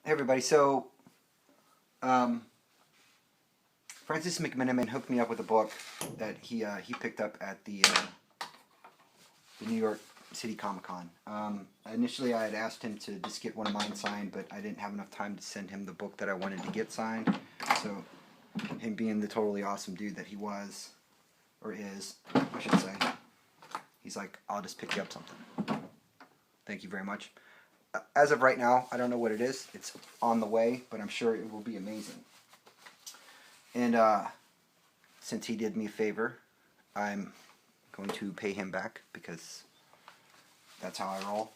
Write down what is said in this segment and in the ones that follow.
Hey everybody, so Francis McMenamin hooked me up with a book that he picked up at the New York City Comic Con. Initially I had asked him to just get one of mine signed, but I didn't have enough time to send him the book that I wanted to get signed. So him being the totally awesome dude that he was, or is, I should say, he's like, I'll just pick you up something. Thank you very much. As of right now, I don't know what it is. It's on the way, but I'm sure it will be amazing. And since he did me a favor, I'm going to pay him back because that's how I roll.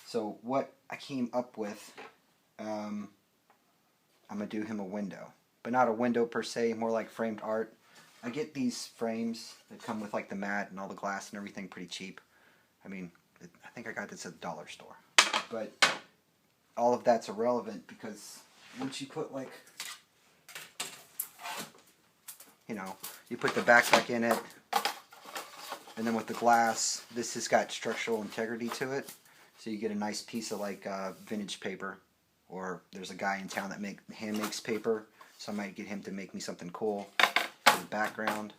So what I came up with, I'm going to do him a window. But not a window per se, more like framed art. I get these frames that come with like the mat and all the glass and everything pretty cheap. I mean, I think I got this at the dollar store. But all of that's irrelevant because once you put like, you know, you put the backpack in it, and then with the glass, this has got structural integrity to it. So you get a nice piece of like vintage paper, or there's a guy in town that hand makes paper, so I might get him to make me something cool for the background,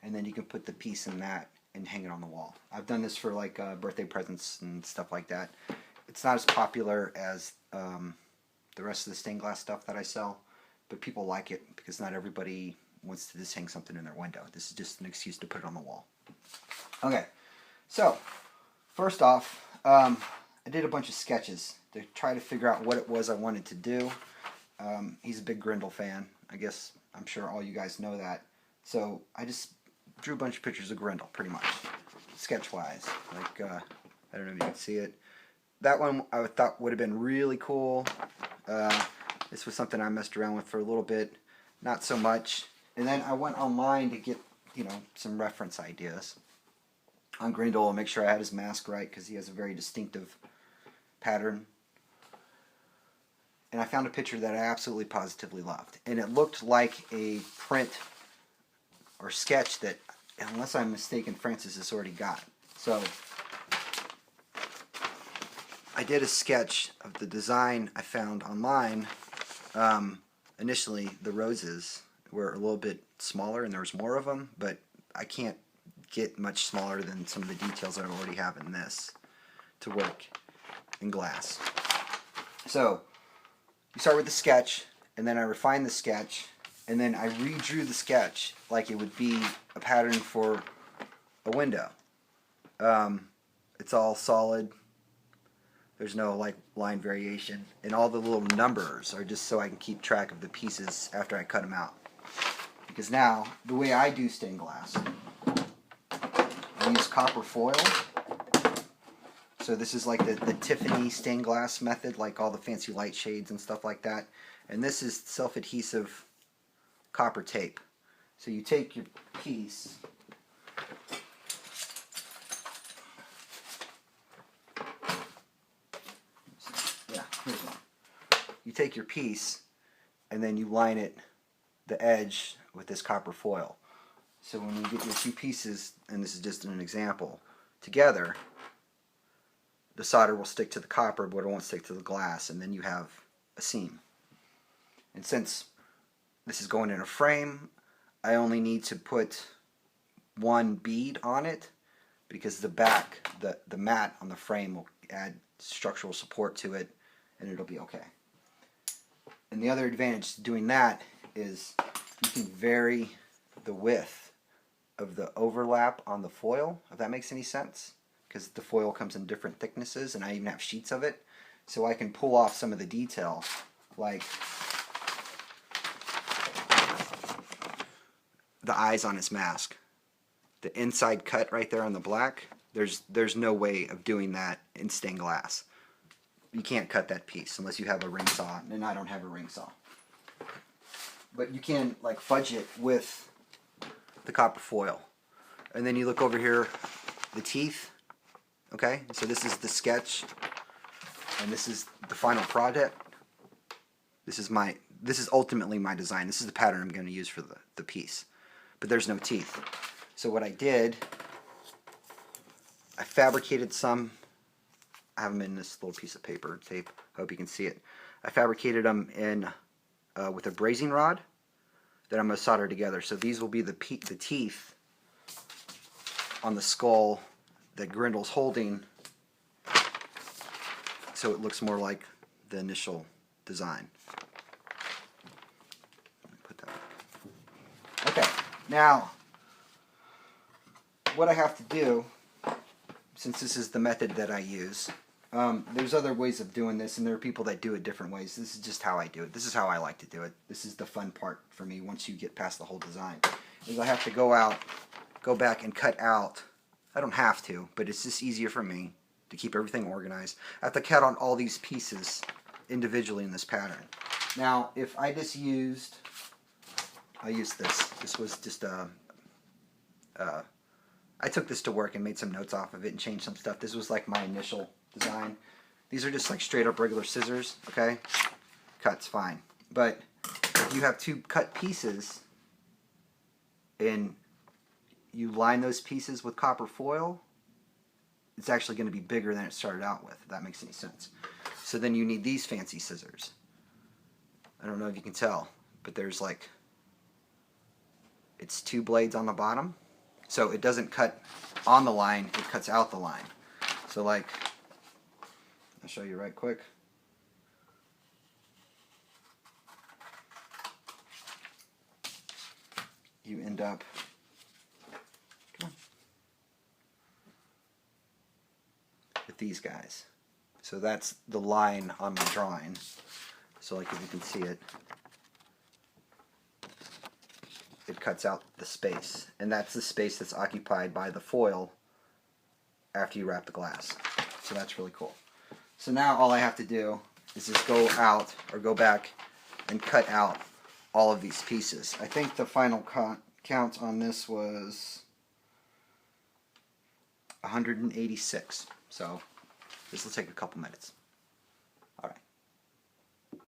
and then you can put the piece in that and hang it on the wall. I've done this for like birthday presents and stuff like that. It's not as popular as the rest of the stained glass stuff that I sell, but people like it because not everybody wants to just hang something in their window. This is just an excuse to put it on the wall. Okay, so first off, I did a bunch of sketches to try to figure out what it was I wanted to do. He's a big Grendel fan. I guess I'm sure all you guys know that. So I just drew a bunch of pictures of Grendel, pretty much, sketch-wise. Like, I don't know if you can see it. That one I thought would have been really cool. This was something I messed around with for a little bit, not so much. And then I went online to get, you know, some reference ideas on Grendel and make sure I had his mask right because he has a very distinctive pattern. And I found a picture that I absolutely positively loved. And it looked like a print or sketch that, unless I'm mistaken, Francis has already got. So I did a sketch of the design I found online. Initially, the roses were a little bit smaller and there was more of them, but I can't get much smaller than some of the details I already have in this to work in glass. So you start with the sketch, and then I refine the sketch, and then I redrew the sketch like it would be a pattern for a window. It's all solid. There's no like line variation, and all the little numbers are just so I can keep track of the pieces after I cut them out. Because now, the way I do stained glass, I use copper foil. So this is like the Tiffany stained glass method, like all the fancy light shades and stuff like that. And this is self-adhesive copper tape. So you take your piece, you take your piece and then you line it, the edge, with this copper foil. So when you get your two pieces, and this is just an example, together, the solder will stick to the copper but it won't stick to the glass, and then you have a seam. And since this is going in a frame, I only need to put one bead on it because the back, the mat on the frame will add structural support to it and it'll be okay. And the other advantage to doing that is you can vary the width of the overlap on the foil, if that makes any sense, because the foil comes in different thicknesses and I even have sheets of it, so I can pull off some of the detail, like the eyes on his mask. The inside cut right there on the black, there's no way of doing that in stained glass. You can't cut that piece unless you have a ring saw, and I don't have a ring saw. But you can like fudge it with the copper foil. And then you look over here, the teeth. Okay, so this is the sketch, and this is the final product. This is ultimately my design. This is the pattern I'm going to use for the piece. But there's no teeth. So what I did, I fabricated some. I have them in this little piece of paper tape. I hope you can see it. I fabricated them in with a brazing rod that I'm going to solder together. So these will be the teeth on the skull that Grendel's holding, so it looks more like the initial design. Let me put that up. Okay, now what I have to do, since this is the method that I use, there's other ways of doing this, and there are people that do it different ways. This is just how I do it. This is how I like to do it. This is the fun part for me once you get past the whole design. Is I have to go back and cut out. I don't have to, but it's just easier for me to keep everything organized. I have to cut on all these pieces individually in this pattern. Now, if I just used, I used this. This was just I took this to work and made some notes off of it and changed some stuff. This was like my initial design. These are just like straight up regular scissors, okay? Cut's fine. But if you have two cut pieces and you line those pieces with copper foil, it's actually going to be bigger than it started out with, if that makes any sense. So then you need these fancy scissors. I don't know if you can tell, but there's like, it's two blades on the bottom. So it doesn't cut on the line, it cuts out the line. So like, I'll show you right quick. You end up, come on, with these guys. So that's the line on my drawing. So like if you can see it, it cuts out the space, and that's the space that's occupied by the foil after you wrap the glass. So that's really cool. So now all I have to do is just go out or go back and cut out all of these pieces. I think the final count on this was 186. So this will take a couple minutes. All right.